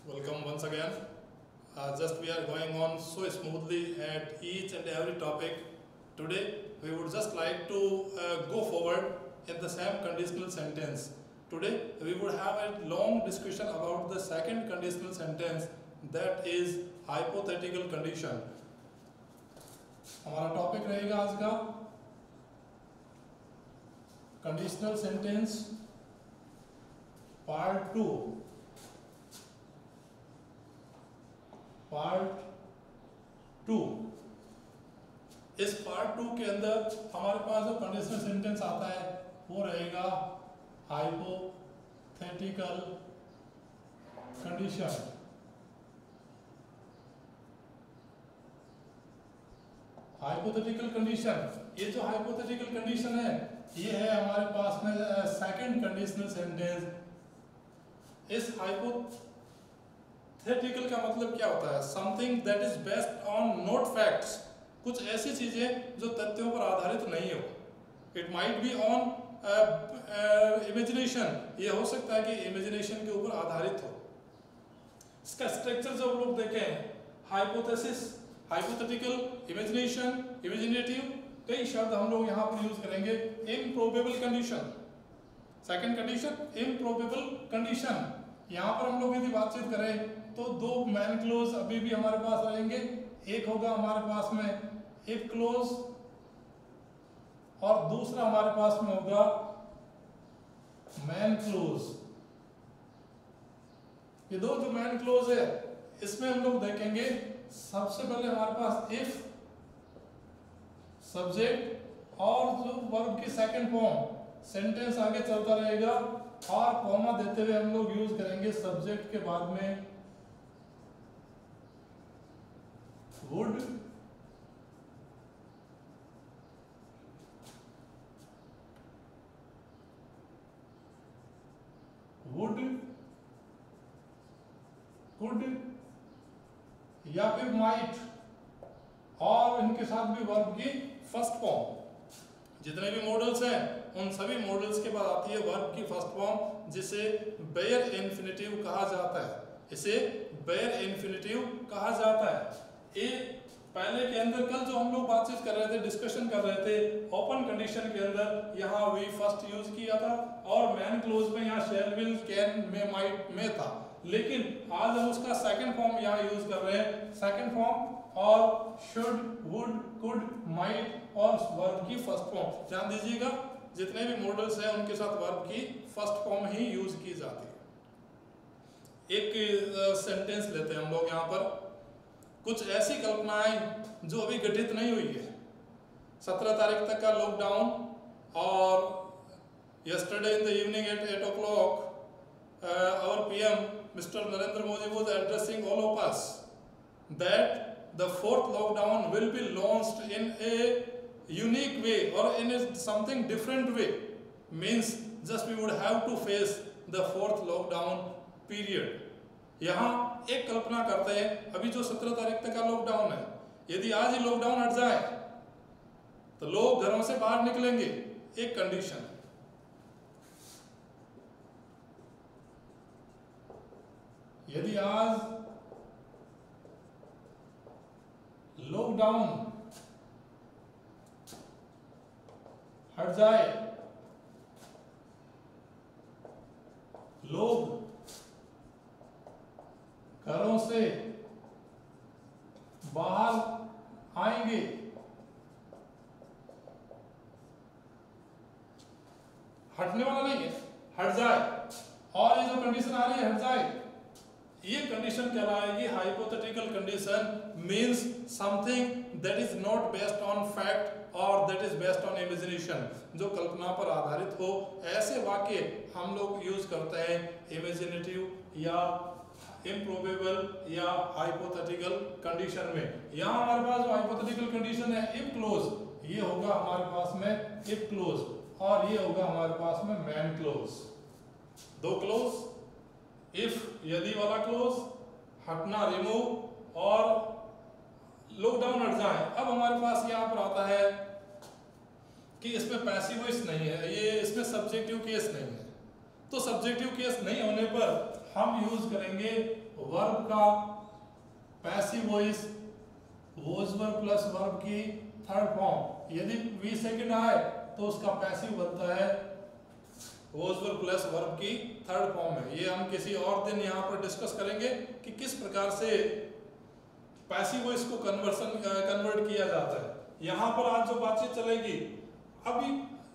Welcome once again. Just we are going on so smoothly at each and every topic. Today we would just like to go forward in the same conditional sentence. Today we would have a long discussion about the second conditional sentence, that is hypothetical condition. हमारा topic रहेगा आज का conditional sentence part 2। इस part 2 के अंदर हमारे पास जो conditional sentence आता है वो रहेगा हाइपोथेटिकल कंडीशन। हाइपोथेटिकल कंडीशन, ये जो हाइपोथेटिकल कंडीशन है ये है हमारे पास में सेकंड कंडीशनल सेंटेंस। इस हाइपोथेटिकल का मतलब क्या होता है? Something that is based on not facts, कुछ ऐसी चीजें जो तथ्यों पर आधारित नहीं हो। It might be on imagination, ये हो सकता है कि इमेजिनेशन के ऊपर आधारित हो। इसका स्ट्रक्चर जो हम लोग देखें, हाइपोथेसिस, हाइपोथेटिकल, इमेजिनेशन, इमेजिनेटिव, कई शब्द हम लोग यहाँ पर यूज करेंगे। Improbable condition, second condition improbable condition. यहाँ पर हम लोग यदि बातचीत करें तो दो मेन क्लोज अभी भी हमारे पास रहेंगे। एक होगा हमारे पास में इफ क्लोज और दूसरा हमारे पास में होगा मैन क्लोज। ये दो जो मैन क्लोज है इसमें हम लोग देखेंगे, सबसे पहले हमारे पास इफ सब्जेक्ट और जो वर्ब की सेकंड फॉर्म, सेंटेंस आगे चलता रहेगा और कॉमा देते हुए हम लोग यूज करेंगे सब्जेक्ट के बाद में वुड, कुड या फिर माइट, और इनके साथ भी वर्ब की फर्स्ट फॉर्म। जितने भी मॉडल्स हैं उन सभी मॉडल्स के बाद आती है वर्ब की फर्स्ट फॉर्म, जिसे बेयर इन्फिनिटिव कहा जाता है। इसे बेयर इन्फिनिटिव कहा जाता है। ये पहले के अंदर कल जो हम लोग बातचीत कर रहे थे, डिस्कशन कर रहे थे, ओपन कंडीशन के अंदर यहाँ वी फर्स्ट यूज किया था और मैन क्लोज में यहाँ शैल, विल, कैन, मे, माइट में था। लेकिन आज हम उसका सेकंड फॉर्म यहाँ यूज कर रहे हैं। सेकंड फॉर्म और शुड, वुड, कुड, माइट और वर्ब की फर्स्ट फॉर्म। ध्यान दीजिएगा, जितने भी मॉडल्स हैं उनके साथ वर्ब की फर्स्ट फॉर्म ही यूज की जाती है। एक सेंटेंस लेते हैं हम लोग यहाँ पर। कुछ ऐसी कल्पनाएं जो अभी घटित नहीं हुई है। 17 तारीख तक का लॉकडाउन, और yesterday in the evening at 8 o'clock our PM Mr. Narendra Modi was addressing all of us that the fourth lockdown will be launched in a unique way or in a something different way. Means just we would have to face the fourth lockdown period. यहाँ एक कल्पना करते हैं, अभी जो 17 तारीख तक का lockdown है, यदि आज ही लॉकडाउन हट जाए तो लोग घरों से बाहर निकलेंगे। एक कंडीशन, यदि आज लॉकडाउन हट जाए, लोग घरों से बाहर आएंगे, हटने वाला नहीं है, हट जाए। और ये जो कंडीशन आ रही है हट जाए, ये कंडीशन कहलाएगी hypothetical condition. Means something that is not based on fact और that is based on imagination, जो कल्पना पर आधारित हो। ऐसे वाक्य हम लोग यूज करते हैं इमेजिनेटिव या इम्प्रोबेबल या हाइपोथेटिकल कंडीशन में। यहाँ हमारे पास जो हाइपोथेटिकल कंडीशन है इफ क्लोज, ये होगा हमारे पास में इफ क्लोज, और ये होगा हमारे पास में मैन क्लोज। दो क्लोज, इफ यदि वाला क्लोज, हटना रिमूव, और लॉकडाउन हट जाए। अब हमारे पास यहाँ पर आता है कि इसमें पैसिव वॉइस नहीं है, ये इसमें सब्जेक्टिव केस नहीं है। तो सब्जेक्टिव केस नहीं होने पर हम यूज करेंगे वर्ब का passive voice, was verb plus verb की थर्ड फॉर्म। यदि वी सेकंड आए तो उसका पैसिव बनता है वॉज वर्ब प्लस वर्ब की थर्ड फॉर्म है। ये हम किसी और दिन यहाँ पर डिस्कस करेंगे कि किस प्रकार से पैसिव वॉइस को कन्वर्ट किया जाता है। यहाँ पर आज जो बातचीत चलेगी, अभी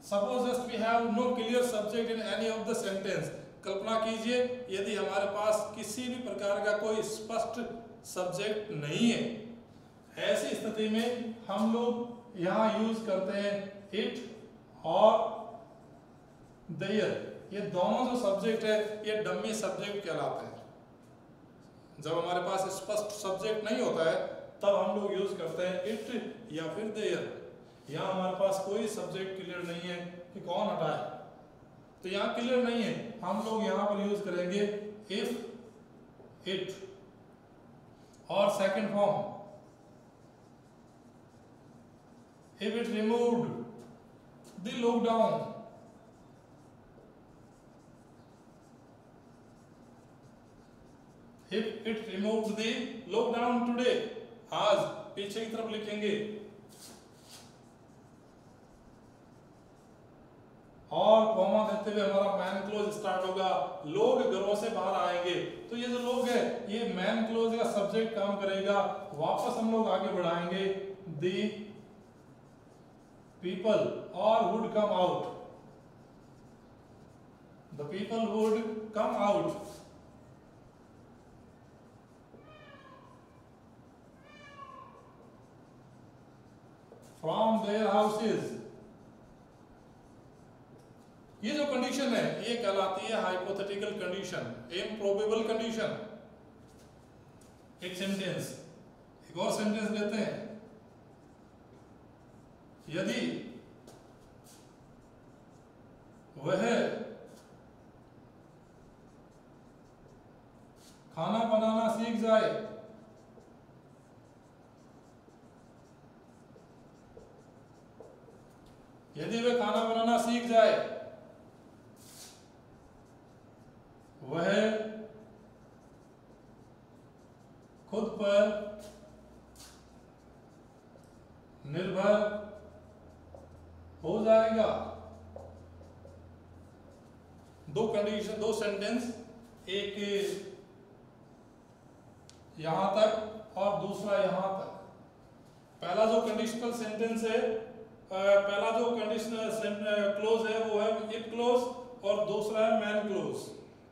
suppose just we have no clear subject in any of the sentence. कल्पना कीजिए यदि हमारे पास किसी भी प्रकार का कोई स्पष्ट सब्जेक्ट नहीं है, ऐसी स्थिति में हम लोग यहाँ यूज करते हैं इट और देयर। ये दोनों जो सब्जेक्ट है ये डमी सब्जेक्ट कहलाते हैं। जब हमारे पास स्पष्ट सब्जेक्ट नहीं होता है तब हम लोग यूज करते हैं इट या फिर देयर। यहाँ हमारे पास कोई सब्जेक्ट क्लियर नहीं है कि कौन हटाए, तो यहाँ क्लियर नहीं है, हम लोग यहाँ पर यूज करेंगे इफ, इट और second form if it removed the lockdown, if it removed the lockdown today, आज पीछे की तरफ लिखेंगे। और कॉमा देते हुए हमारा मैन क्लोज स्टार्ट होगा, लोग घरों से बाहर आएंगे। तो ये जो लोग है ये मैन क्लोज का सब्जेक्ट काम करेगा। वापस हम लोग आगे बढ़ाएंगे the people or would come out, the people would come out from their houses। ये जो कंडीशन है ये कहलाती है हाइपोथेटिकल कंडीशन, इम्प्रोबेबल कंडीशन। एक सेंटेंस, एक और सेंटेंस लेते हैं। यदि वह खाना बनाना सीख जाए, यदि वह खाना बनाना सीख जाए, वह खुद पर निर्भर हो जाएगा। दो कंडीशन, दो सेंटेंस, एक यहां तक और दूसरा यहां तक। पहला जो कंडीशनल सेंटेंस है, पहला जो कंडीशनल क्लोज है वो है इफ क्लोज और दूसरा है मैन क्लोज।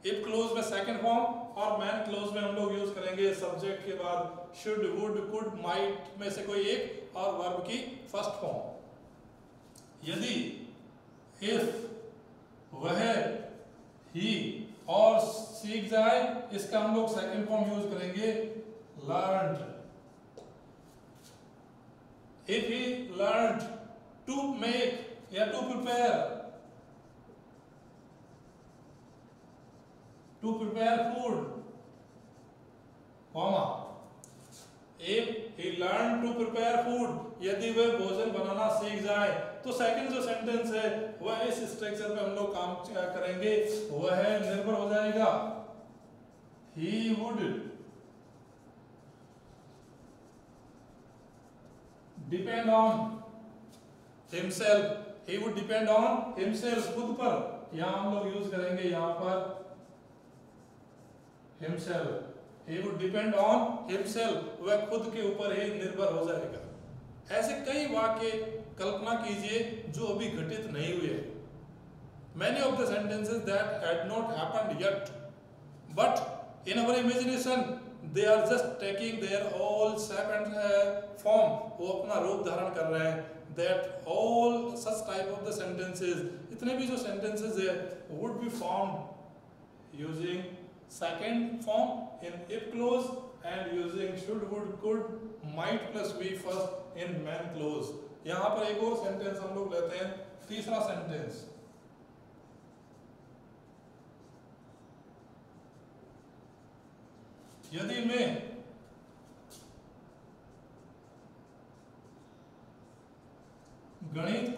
इफ क्लोज में सेकंड फॉर्म और मैन क्लोज में हम लोग यूज करेंगे सब्जेक्ट के बाद शुड, वुड, कुड, माइट में से कोई एक और वर्ब की फर्स्ट फॉर्म। यदि इफ वह, ही और सीख जाए, इसका हम लोग सेकंड फॉर्म यूज करेंगे learned. If he learned to make या to prepare food, comma if he learn to prepare food, यदि वह भोजन बनाना सीख जाए। तो सेकंड जो सेंटेंस है वह इस स्ट्रक्चर पे हम लोग काम करेंगे, वह निर्भर हो जाएगा he would depend on himself, he would depend on himself, खुद पर। यहां हम लोग यूज करेंगे यहां पर himself, he would depend on himself, वह खुद के ऊपर ही निर्भर हो जाएगा। ऐसे कई वाक्य कल्पना कीजिए जो अभी घटित नहीं हुए। Many of the sentences that had not happened yet, but in our imagination they are just taking their all shape and form, वो अपना रूप धारण कर रहे हैं। That all such type of the sentences, इतने भी जो sentences है would be formed using second form in if clause and using should, would, could, might plus be first in man clause। यहाँ पर एक और सेंटेंस हम लोग लेते हैं, तीसरा सेंटेंस। यदि मैं गणित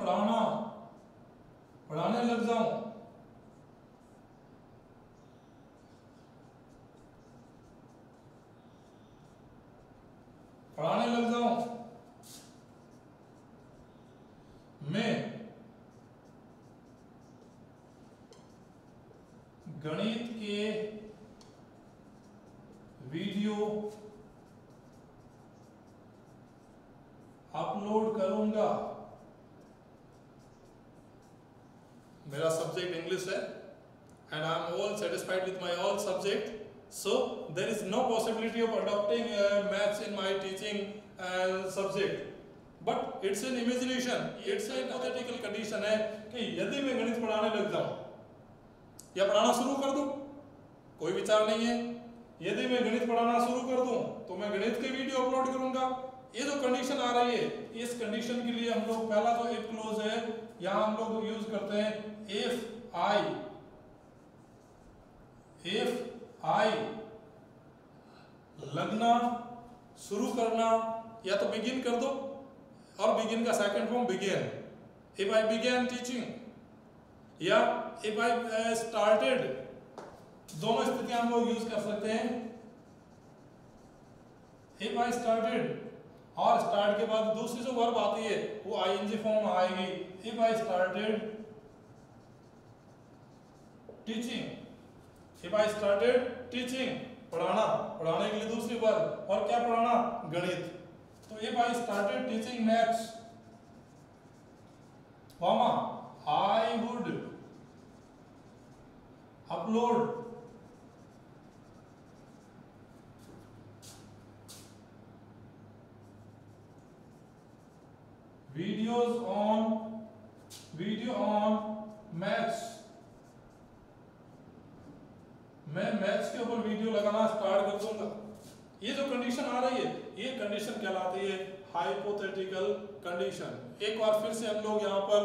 पढ़ाने लग जाऊं पढ़ाने लग जाऊं, मैं गणित के वीडियो अपलोड करूंगा। मेरा सब्जेक्ट इंग्लिश है and I am all satisfied with my all subject, so there is no possibility of adopting maths in my teaching subject, but it's an imagination, it's a hypothetical condition है कि यदि मैं गणित पढ़ाने लग जाऊं या पढ़ाना शुरू कर दूं, कोई विचार नहीं है, यदि मैं गणित पढ़ाना शुरू कर दूं तो मैं गणित के वीडियो अपलोड करूंगा। ये जो कंडीशन आ रही है, इस कंडीशन के लिए हम लोग पहला जो इफ क्लोज है यहां हम लोग यूज करते हैं इफ आई लगना शुरू करना, या तो बिगिन कर दो और बिगिन का second form begin, if I began teaching या इफ आई स्टार्टेड, दोनों स्थितियां हम लोग यूज कर सकते हैं। इफ आई स्टार्टेड और स्टार्ट के बाद दूसरी जो वर्ब आती है वो आईएनजी फॉर्म में आएगी। If I started teaching, if I started teaching, पढ़ाना, पढ़ाने के लिए दूसरी वर्ब, और क्या पढ़ाना, गणित। तो if I started teaching maths, comma I would upload video on maths, मैं मैथ्स के ऊपर वीडियो लगाना स्टार्ट कर दूंगा। ये जो कंडीशन आ रही है ये कंडीशन कहलाती है हाइपोथेटिकल कंडीशन। एक बार फिर से हम लोग यहाँ पर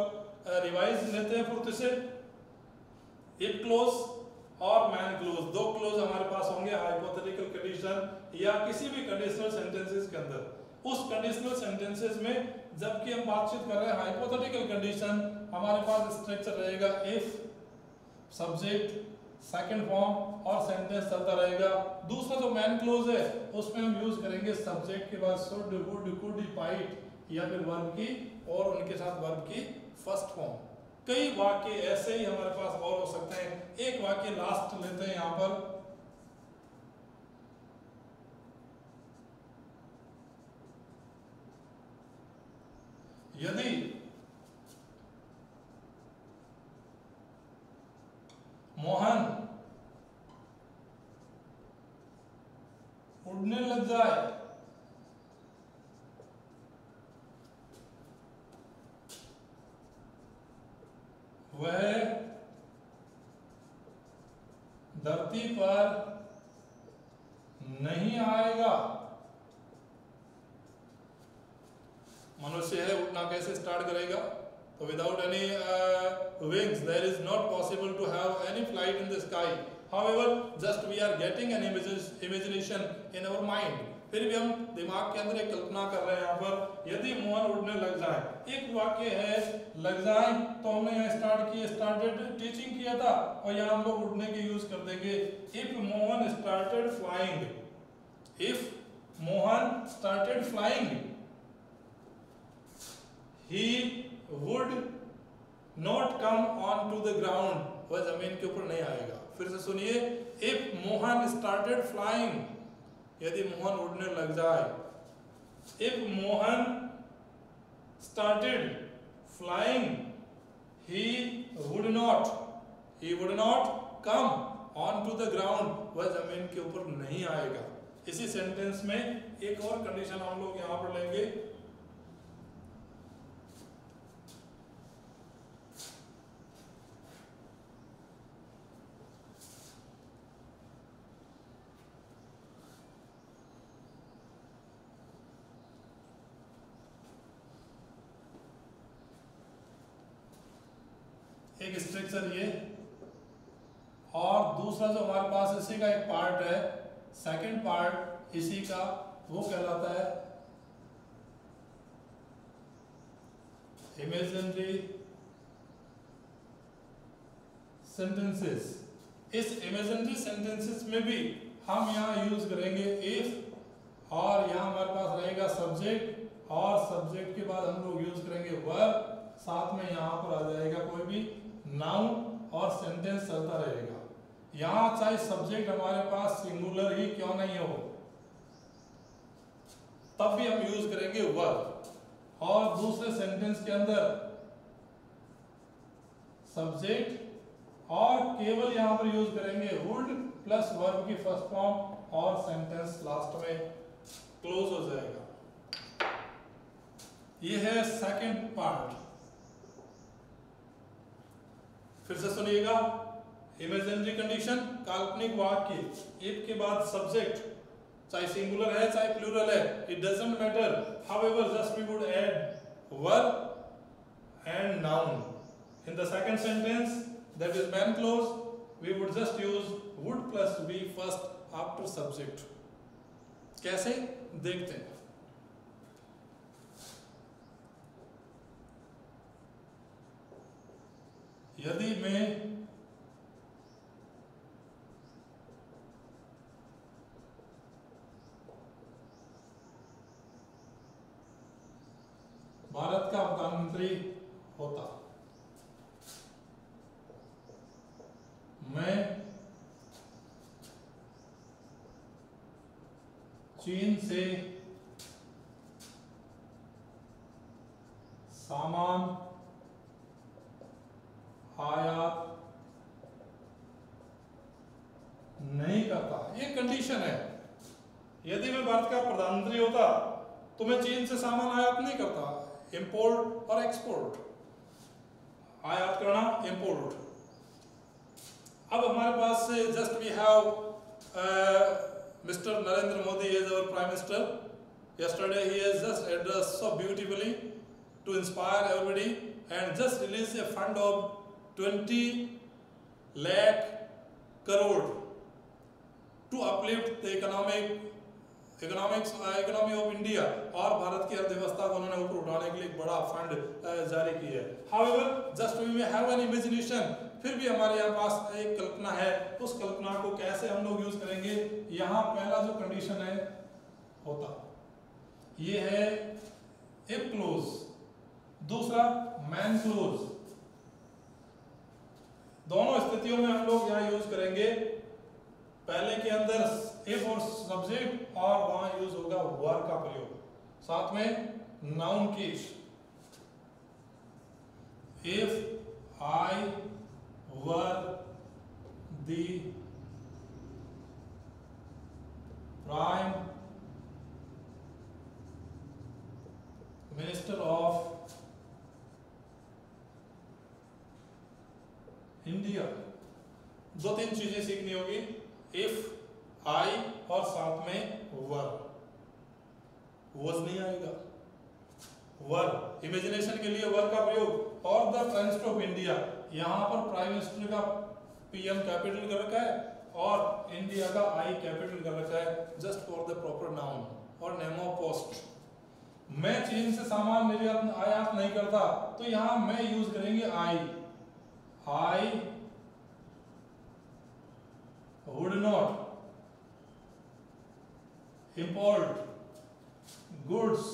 रिवाइज लेते हैं फुर्ती से। इफ क्लोज और मैन क्लोज, दो क्लोज हमारे पास होंगे हाइपोथेटिकल कंडीशन या किसी भी कंडीशनल सेंटेंसेस के अंदर। उस कंडीशनल सेंटेंसेस में जबकि हम बातचीत कर रहे हैं हाइपोथेटिकल कंडीशन, हमारे पास स्ट्रक्चर रहेगा इफ सब्जेक्ट सेकंड फॉर्म और सेंटेंस चलता रहेगा। दूसरा जो मैन क्लोज है उसमें हम यूज करेंगे सब्जेक्ट के बाद शुड, वुड, कुड, माइट या फिर वर्ब की और उनके साथ वर्ब की फर्स्ट फॉर्म। कई वाक्य ऐसे ही हमारे पास और हो सकते हैं। एक वाक्य लास्ट लेते हैं यहां पर, यदि मोहन उड़ने लग जाए वह धरती पर नहीं आएगा। मनुष्य है, उड़ना कैसे स्टार्ट करेगा? तो without any wings there is not possible to have any flight in the sky. However, just we are getting an imagination in our mind. फिर भी हम दिमाग के अंदर एक कल्पना कर रहे हैं यहाँ पर, यदि मोहन उड़ने लग जाए। एक वाक्य है लग जाए, तो हमने यहाँ स्टार्टेड टीचिंग किया था और यहाँ हम लोग उड़ने के यूज कर देंगे। If Mohan started flying, if Mohan started flying he would not come on to the ground, वह जमीन के ऊपर नहीं आएगा। फिर से सुनिए, if मोहन started flying, यदि मोहन उड़ने लग जाए, if Mohan started flying, he would not come on to the ground, वह जमीन के ऊपर नहीं आएगा। इसी सेंटेंस में एक और कंडीशन हम लोग यहाँ पर लेंगे, एक स्ट्रक्चर ये, और दूसरा जो हमारे पास इसी का एक पार्ट है, सेकंड पार्ट इसी का, वो कहलाता है इमेजिनरी सेंटेंसेस। इस इमेजिनरी सेंटेंसेस में भी हम यहाँ यूज करेंगे इफ और यहाँ हमारे पास रहेगा सब्जेक्ट, और सब्जेक्ट के बाद हम लोग यूज करेंगे वर्ब, साथ में यहाँ पर आ जाएगा कोई भी नाउन और सेंटेंस चलता रहेगा। यहाँ चाहे सब्जेक्ट हमारे पास सिंगुलर ही क्यों नहीं हो, तब भी हम यूज करेंगे वर्ब, और दूसरे सेंटेंस के अंदर सब्जेक्ट और केवल यहां पर यूज करेंगे वुड प्लस वर्ब की फर्स्ट फॉर्म, और सेंटेंस लास्ट में क्लोज हो जाएगा। ये है सेकंड पार्ट। फिर से सुनिएगा, इमेजिनरी कंडीशन, काल्पनिक वाक्य, इफ के बाद सब्जेक्ट, चाहे सिंगुलर है चाहे प्लूरल है, it doesn't matter, however just we would add verb and noun. In the second sentence, that is main clause, we would just use would plus be first after subject. कैसे देखते हैं। यदि मैं भारत का प्रधानमंत्री होता, मैं चीन से सामान आयात नहीं करता। ये कंडीशन है। यदि मैं भारत का प्रधानमंत्री होता तो मैं चीन से सामान आयात नहीं करता। इंपोर्ट और एक्सपोर्ट, आयात करना, इंपोर्ट। अब हमारे पास just we have mister Narendra Modi is our prime minister. Yesterday he has just addressed so beautifully to inspire everybody and just released a fund of 20 lakh crore to uplift the economy of India, और भारत की अर्थव्यवस्था को उन्होंने ऊपर उठाने के लिए एक बड़ा फंड जारी किया है। However, just we may have an imagination, फिर भी हमारे यहाँ पास एक कल्पना है। उस कल्पना को कैसे हम लोग यूज करेंगे। यहाँ पहला जो कंडीशन है होता, ये है इफ क्लोज, दूसरा मैन क्लोज। दोनों स्थितियों में हम लोग यहाँ यूज करेंगे। पहले के अंदर इफ और सब्जेक्ट, और वहां यूज होगा वर्ब का प्रयोग, साथ में noun case. If I were the prime minister of India, दो तीन चीजें सीखनी होगी। इफ आई और साथ में वर्ब, वॉज नहीं आएगा, वर्ब इमेजिनेशन के लिए वर्ब का प्रयोग। और the prime minister of India, यहां पर प्राइम मिनिस्टर का पीएम कैपिटल कर रखा है और इंडिया का आई कैपिटल कर रखा है, just for the proper noun और नेम ऑफ पोस्ट। मैं चीन से सामान निर्यात आयात नहीं करता, तो यहां मैं यूज करेंगे आई would not import goods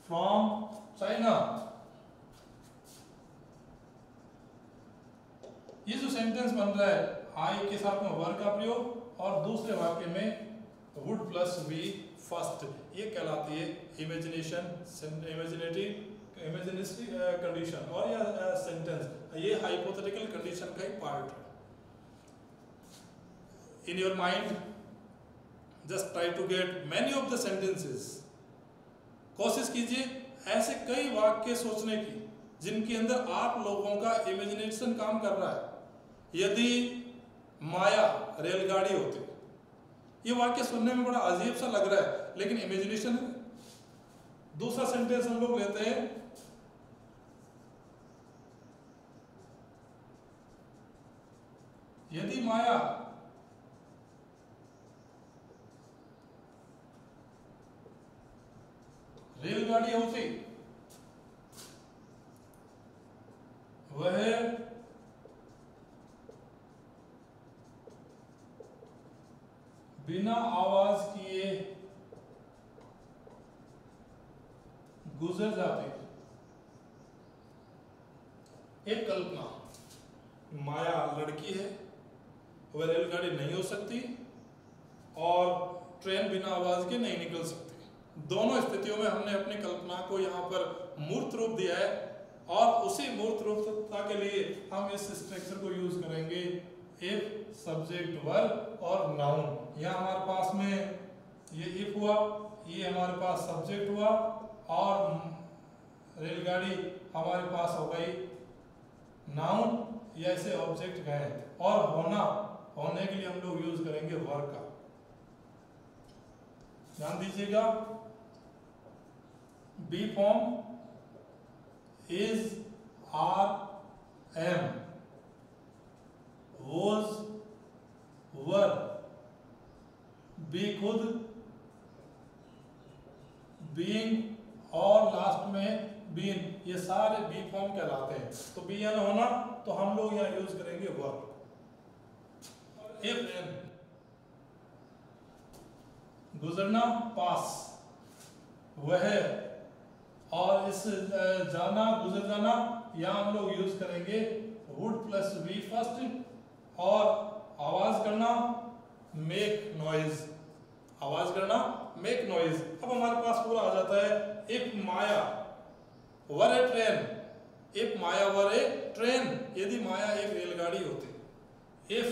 from China। ये जो सेंटेंस बन रहा है, आई के साथ में वर्ब का प्रयोग और दूसरे वाक्य में would प्लस बी फर्स्ट, ये कहलाती है इमेजिनेटरी कंडीशन और या सेंटेंस। ये हाइपोथेटिकल कंडीशन का एक पार्ट है। In your mind just try to get many of the sentences. कोशिश कीजिए ऐसे कई वाक्य सोचने की जिनके अंदर आप लोगों का इमेजिनेशन काम कर रहा है। यदि माया रेलगाड़ी होती, ये वाक्य सुनने में बड़ा अजीब सा लग रहा है लेकिन इमेजिनेशन है। दूसरा सेंटेंस हम लोग लेते हैं, यदि माया रेलगाड़ी होती, वह बिना आवाज किए गुजर जाते। एक कल्पना, माया लड़की है, वह रेलगाड़ी नहीं हो सकती और ट्रेन बिना आवाज के नहीं निकल सकती। दोनों स्थितियों में हमने अपनी कल्पना को यहाँ पर मूर्त रूप दिया है और उसी मूर्त रूपता के लिए हम इस स्ट्रक्चर को यूज करेंगे इफ, सब्जेक्ट, वर्ब और नाउन। यहाँ हमारे पास में ये इफ हुआ, ये हमारे पास सब्जेक्ट हुआ और रेलगाड़ी हमारे पास हो गई नाउन या ऐसे ऑब्जेक्ट गए। और होने के लिए हम लोग यूज करेंगे वर्ब का। ध्यान दीजिएगा, be form is, are, am, was, were, be खुद, बीइंग और लास्ट में बीन, ये सारे बी फॉर्म कहलाते हैं। तो बी एन होना, तो हम लोग यहाँ यूज करेंगे वर्ब। इफ एन, गुजरना, पास, वह, और इस जाना, गुजर जाना, यहाँ हम लोग यूज करेंगे वुड प्लस वी फर्स्ट। और आवाज करना, मेक नॉइज, आवाज करना, मेक नॉइज। अब हमारे पास पूरा आ जाता है। If Maya were A train, if Maya were A train, यदि माया एक रेलगाड़ी होती। If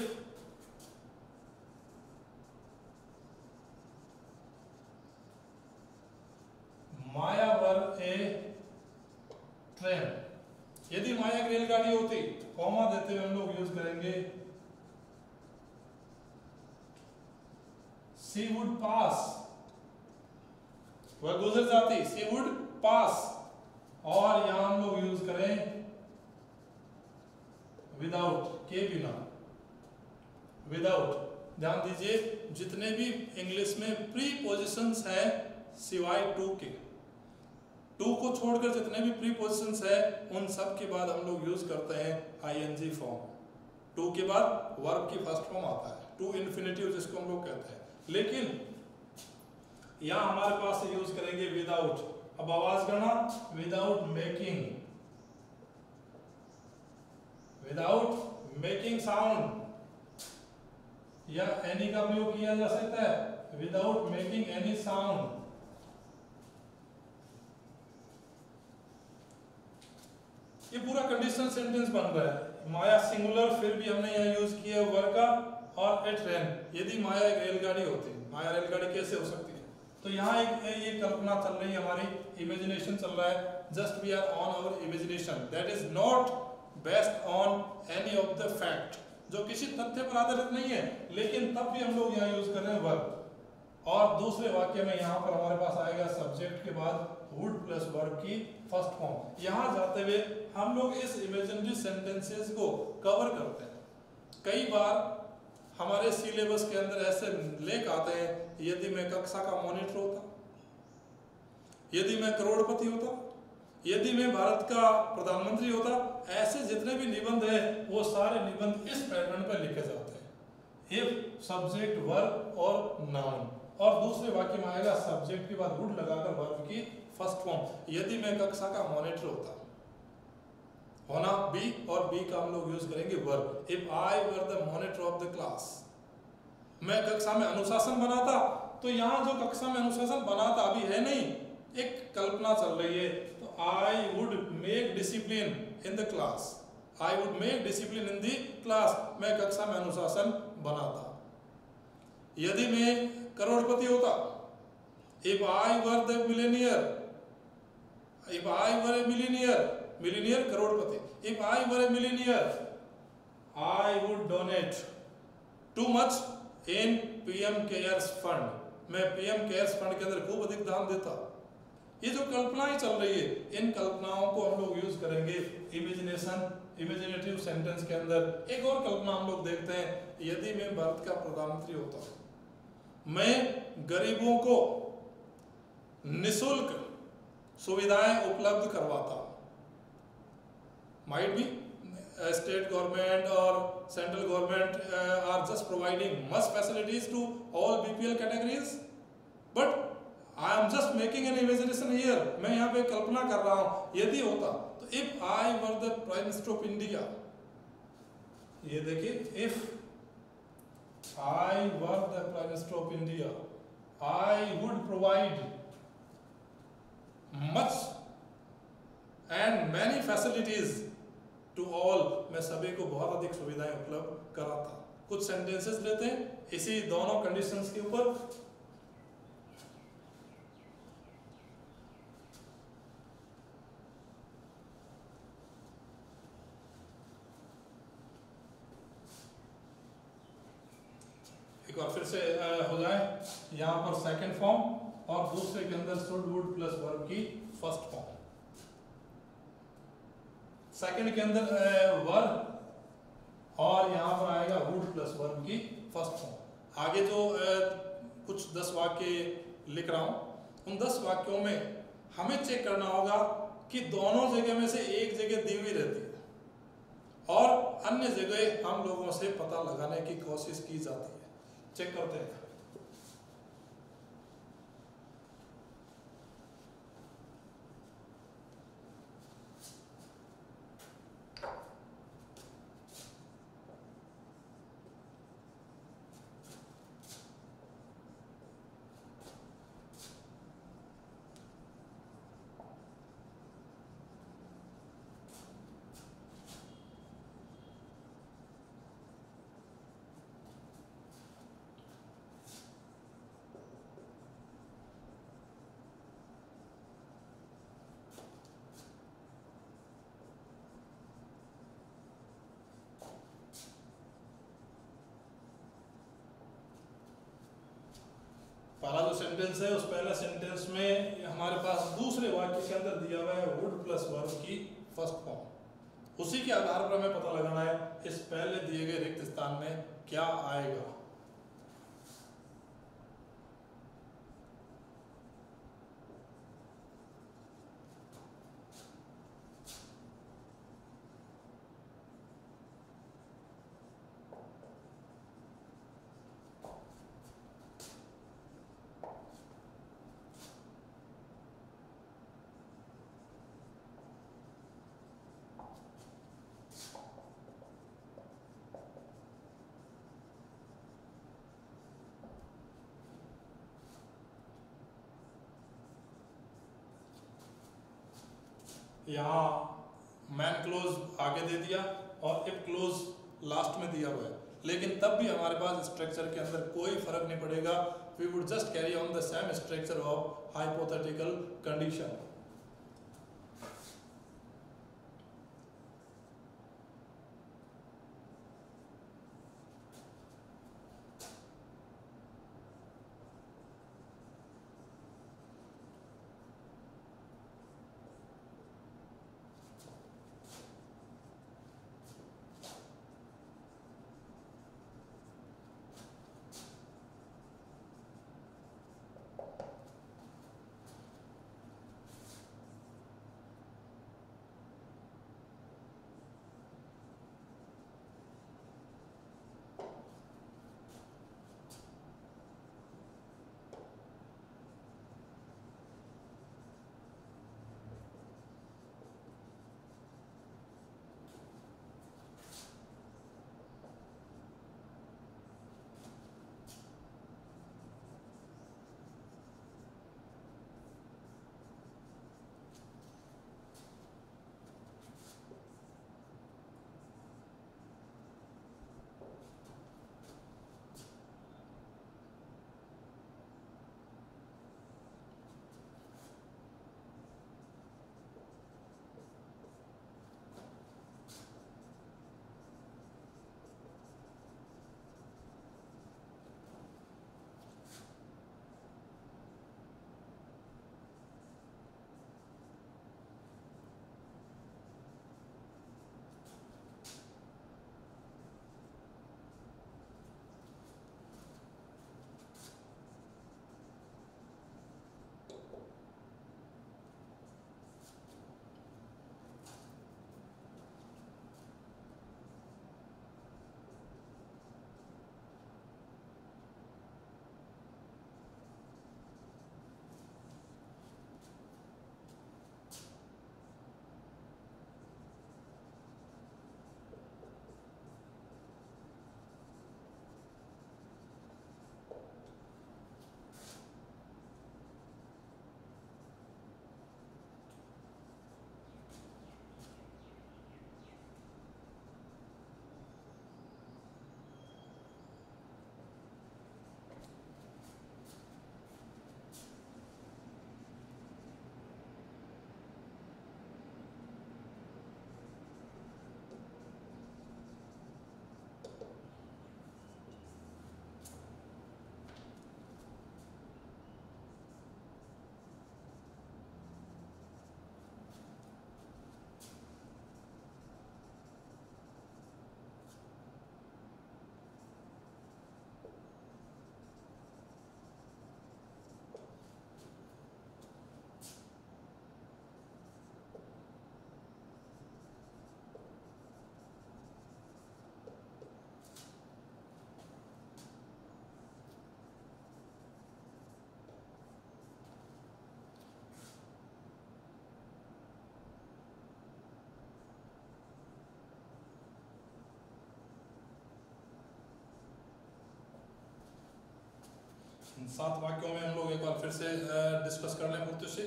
Maya were A train, यदि माया एक रेलगाड़ी होती, कॉमा देते हुए हम लोग यूज करेंगे शी वुड पास, वह गुजर जाती, शी वुड पास। और यहां हम लोग यूज करें विदाउट, के बिना, विदाउट। ध्यान दीजिए, जितने भी इंग्लिश में प्रीपोजिशंस है सिवाय टू के, टू को छोड़कर जितने भी प्रीपोजिशंस है उन सब के बाद हम लोग यूज करते हैं आईएनजी फॉर्म। टू के बाद वर्ब की फर्स्ट फॉर्म आता है, टू इन्फिनिटिव जिसको हम लोग कहते हैं। लेकिन यहां हमारे पास से यूज करेंगे विदाउट। अब आवाज करना, without making, without making sound, या एनी का प्रयोग किया जा सकता है, विदाउट मेकिंग एनी साउंड। ये पूरा कंडीशनल सेंटेंस बन रहा है। माया सिंगुलर, फिर भी हमने यहाँ यूज किया वर्ब का, और ए ट्रेन, यदि माया एक रेलगाड़ी होती। माया रेलगाड़ी कैसे हो सकती है? तो यहाँ एक ये कल्पना चल रही है, हमारी इमेजिनेशन चल रहा है। Just we are on our imagination, that is not based on any of the fact, जो किसी तथ्य पर आधारित नहीं है, लेकिन तब भी हम लोग यहाँ यूज कर रहे हैं वर्ब। और दूसरे वाक्य में यहाँ पर हमारे पास आएगा सब्जेक्ट के बाद वुड प्लस वर्ब की फर्स्ट फॉर्म। यहाँ जाते हुए हम लोग इस इमेजिनरी सेंटेंसेस को कवर करते हैं। कई बार हमारे सिलेबस के अंदर ऐसे लेख आते हैं, यदि मैं कक्षा का मॉनिटर होता, यदि मैं करोड़पति होता, यदि मैं भारत का प्रधानमंत्री होता, ऐसे जितने भी निबंध है वो सारे निबंध इस पैटर्न पर लिखे जाते हैं। इफ, सब्जेक्ट, वर्ब और नाउन, और दूसरे वाक्य में आएगा सब्जेक्ट के बाद वुड लगाकर वर्ब की फर्स्ट फॉर्म। यदि मैं कक्षा का मॉनिटर होता, होना बी, और बी का हम लोग यूज करेंगे verb. If I were the monitor of the class, मैं कक्षा में अनुशासन बनाता। तो यहाँ जो कक्षा में अनुशासन बनाता अभी है नहीं, एक कल्पना चल रही है। तो I would make discipline in the class, I would make discipline in the class, मैं कक्षा में अनुशासन बनाता। यदि मैं करोड़पति होता, if I were the Millionaire, if I were A Millionaire, Millionaire Crorepati, if I were A Millionaire I would donate too much in PM cares fund, मैं PM cares fund के अंदर खूब अधिक दान देता। ये जो कल्पनाएं चल रही है, इन कल्पनाओं को हम लोग यूज करेंगे इमेजिनेशन, इमेजिनेटिव सेंटेंस के अंदर। एक और कल्पना हम लोग देखते हैं, यदि मैं भारत का प्रधानमंत्री होता, मैं गरीबों को निःशुल्क सुविधाएं उपलब्ध करवाता। माइट बी स्टेट गवर्नमेंट और central government are just providing much facilities to all BPL categories, but I am just making an imagination here. मैं यहाँ पे कल्पना कर रहा हूँ, यदि होता तो if I were the Prime Minister of India, ये देखिए, if I were the Prime Minister of India, I would provide much and many facilities to all. मैं सभी को बहुत अधिक सुविधाएं उपलब्ध कराता। कुछ सेंटेंसेस लेते हैं इसी दोनों कंडीशंस के ऊपर। एक बार फिर से हो जाए, यहाँ पर सेकंड फॉर्म और दूसरे के अंदर शुड वुड प्लस वर्ब की फर्स्ट फॉर्म। सेकंड के अंदर वर्ब और यहाँ पर आएगा वुड प्लस वर्ब की फर्स्ट फॉर्म। आगे जो कुछ 10 वाक्य लिख रहा हूं, उन 10 वाक्यों में हमें चेक करना होगा कि दोनों जगह में से एक जगह दी हुई रहती है और अन्य जगह हम लोगों से पता लगाने की कोशिश की जाती है। चेक करते हैं। पहला जो सेंटेंस है उस पहले सेंटेंस में हमारे पास दूसरे वाक्य के अंदर दिया हुआ है वुड प्लस वर्ब की फर्स्ट फॉर्म। उसी के आधार पर हमें पता लगाना है इस पहले दिए गए रिक्त स्थान में क्या आएगा। यहाँ मैन क्लोज आगे दे दिया और इफ क्लोज लास्ट में दिया हुआ है, लेकिन तब भी हमारे पास स्ट्रक्चर के अंदर कोई फर्क नहीं पड़ेगा। We would just carry on the same structure of hypothetical condition. 7 वाक्यों में हम लोग एक बार फिर से डिस्कस कर लें मूर्ति से।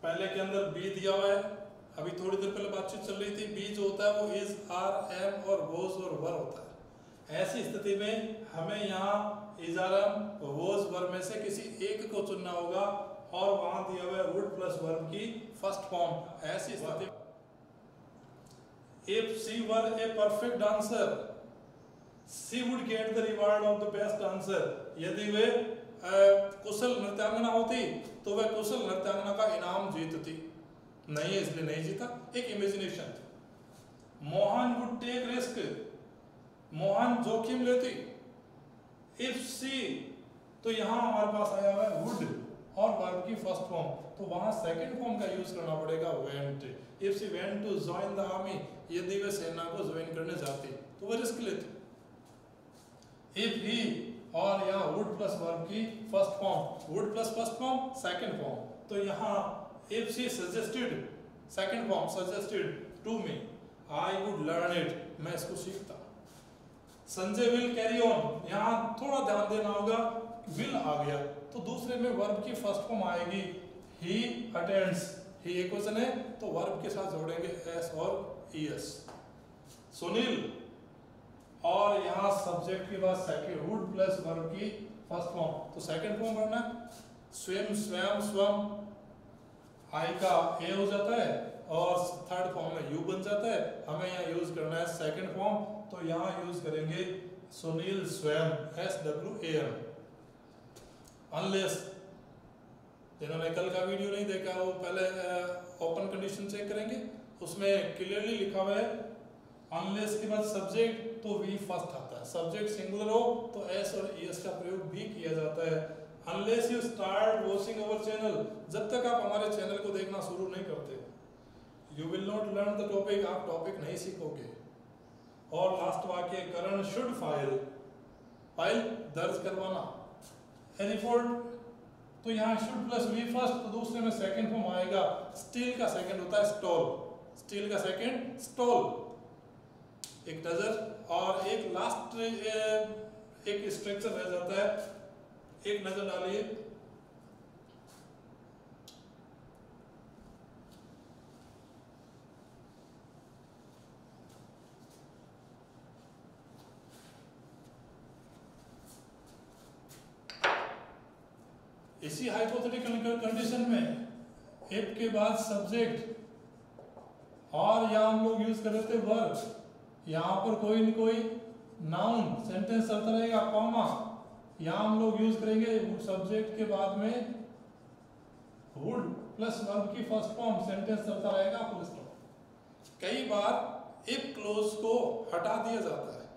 पहले के अंदर बी दिया हुआ है, अभी थोड़ी देर पहले बातचीत चल रही थी, बी जो होता है वो इज, आर, एम और वोज और वर होता है। ऐसी स्थिति में हमें यहाँ इज, आर, एम, वोज, वर में से किसी एक को चुनना होगा और वहां दिया हुआ है वुड प्लस वर्ब की फर्स्ट फॉर्म। ऐसी स्थिति if she were a perfect dancer she would get the reward of the best dancer। यदि वे कुशल नृत्यांगना होती तो वह कुशल नृत्यांगना का इनाम जीतती। नहीं है इसलिए नहीं जीता, एक इमेजिनेशन थी। Mohan would take risk, Mohan जोखिम लेती। if she, तो यहां हमारे पास आया हुआ है would और वर्ब की फर्स्ट फॉर्म, तो वहां सेकंड फॉर्म का यूज करना पड़ेगा went। if she went to join the army, यदि वे सेना को ज्वाइन करने जाती तो वह रिस्क लेती। if he, और यहाँ would प्लस वर्ब की first form, would plus first form second form, तो यहाँ if she suggested, second form suggested to me, I would learn it, मैं इसको सीखता। संजय will carry on, यहाँ थोड़ा ध्यान देना होगा, will आ गया तो दूसरे में वर्ब की फर्स्ट फॉर्म आएगी he attends, he एक वचन है तो वर्ब के साथ जोड़ेंगे s और es। सुनील, और यहाँ सब्जेक्ट के बाद सेकंड वुड प्लस वर्ब की फर्स्ट फॉर्म, तो सेकंड फॉर्म करना स्वयं, स्वयं, स्वयं, आई का ए हो जाता है और थर्ड फॉर्म में यू बन जाता है। हमें यहाँ यूज करना है सेकंड फॉर्म, तो यहाँ यूज करेंगे सुनील स्वयं, SWAM। अनलेस, जिन्होंने कल का वीडियो नहीं देखा वो पहले ओपन कंडीशन चेक करेंगे, उसमें क्लियरली लिखा हुआ है अनलेस के बाद सब्जेक्ट तो वी फर्स्ट आता है, सब्जेक्ट सिंगुलर हो तो एस और एस का प्रयोग भी किया जाता है। Unless you start watching our channel, जब तक आप हमारे चैनल को देखना शुरू नहीं करते, you will not learn the topic, आप टॉपिक नहीं सीखोगे। और लास्ट वाक्य करण शुड फाइल, फाइल दर्ज करवाना, रिपोर्ट, तो यहाँ शुड प्लस वी फर्स्ट, तो दूसरे में सेकंड फॉर्म आएगा, स्टील का सेकंड होता है स्टॉल, स्टील का सेकंड स्टॉल, एक नजर। और एक लास्ट एक स्ट्रक्चर रह जाता है, एक नजर डालिए। इसी हाइपोथेटिकल कंडीशन में इफ के बाद सब्जेक्ट और यहां हम लोग यूज कर रहे थे वर्ब, यहां पर कोई न कोई नाउन सेंटेंस चलता रहेगा, कॉमा, यहां हम लोग यूज करेंगे सब्जेक्ट के बाद में वुड प्लस वर्ब की फर्स्ट फॉर्म, सेंटेंस चलता रहेगा, फुल स्टॉप। कई बार इफ क्लोज को हटा दिया जाता है,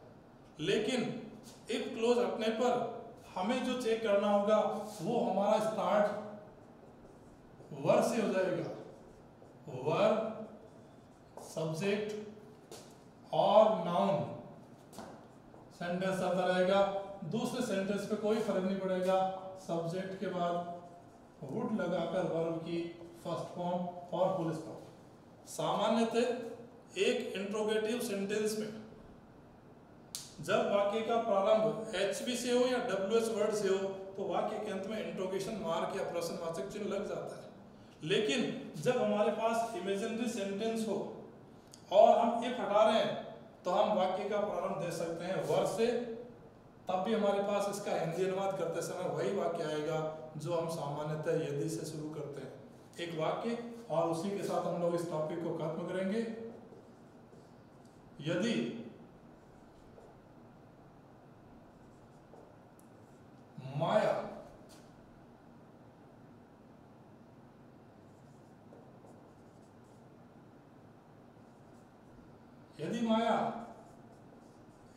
लेकिन इफ क्लोज हटने पर हमें जो चेक करना होगा वो हमारा स्टार्ट वर्ब से हो जाएगा, वर्ब, सब्जेक्ट और नाउन, सेंटेंस चलता रहेगा। दूसरे सेंटेंस पे कोई फर्क नहीं पड़ेगा, सब्जेक्ट के बाद वुड लगाकर वर्ब की फर्स्ट फॉर्म और फुल स्टॉप। सामान्यतः एक इंट्रोगेटिव सेंटेंस में जब वाक्य का प्रारंभ HV से हो या WH वर्ड से हो तो वाक्य के अंत में इंट्रोगेशन मार्क या प्रश्नवाचक चिन्ह लग जाता है। लेकिन जब हमारे पास इमेजिनरी सेंटेंस हो और हम इफ हटा रहे हैं तो हम वाक्य का प्रारंभ दे सकते हैं वर्ब से, तब भी हमारे पास इसका हिंदी अनुवाद करते समय वही वाक्य आएगा जो हम सामान्यतः यदि से शुरू करते हैं। एक वाक्य और उसी के साथ हम लोग इस टॉपिक को खत्म करेंगे। यदि माया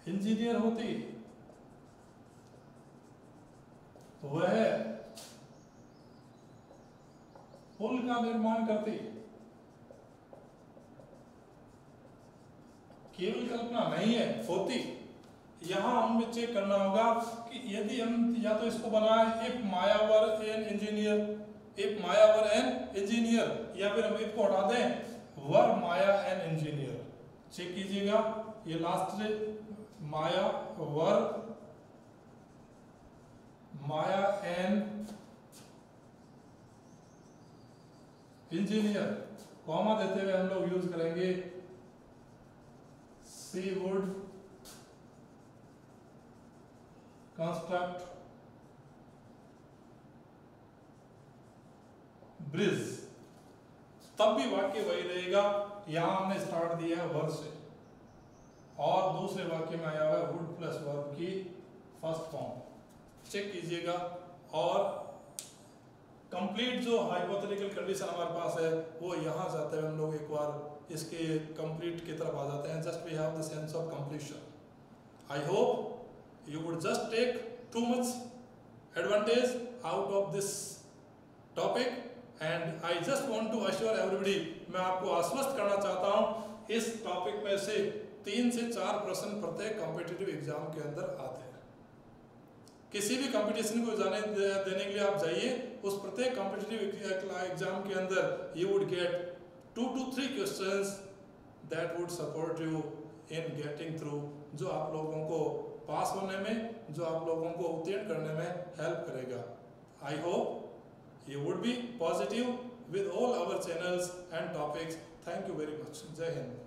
इंजीनियर होती तो वह पुल का निर्माण करती। केवल कल्पना नहीं है, होती। यहां हमें चेक करना होगा कि यदि हम या तो इसको बनाए if Maya were an engineer, if Maya were an engineer, या फिर हम इफ को हटा दें वर माया एन इंजीनियर। चेक कीजिएगा, ये last Maya were Maya an engineer, comma देते हुए हम लोग यूज करेंगे सी वुड कंस्ट्रक्ट ब्रिज, तब भी वाक्य वही रहेगा। यहां हमने स्टार्ट दिया है वर्ब से और दूसरे वाक्य में आया हुआ है वुड प्लस वर्ब की फर्स्ट फॉर्म। चेक कीजिएगा। और कंप्लीट जो हाइपोथेटिकल कंडीशन हमारे पास है वो यहां जाते हुए हम लोग एक बार इसके कंप्लीट की तरफ आ जाते हैं। Just we have the sense of completion. I hope you would just take too much advantage out of this topic and I just want to assure everybody, मैं आपको आश्वस्त करना चाहता हूं इस टॉपिक में से 3 से 4 प्रश्न प्रत्येक कॉम्पिटिटिव एग्जाम के अंदर आते हैं। किसी भी कंपटीशन को देने के लिए आप जाइए, उस प्रत्येक कॉम्पिटिटिव एग्जाम के अंदर you would get 2 to 3 questions that would support you in getting through, जो आप लोगों को पास होने में, जो आप लोगों को उत्तीर्ण करने में हेल्प करेगा। I hope you would be positive with all our channels and topics. Thank you very much. Jai Hind.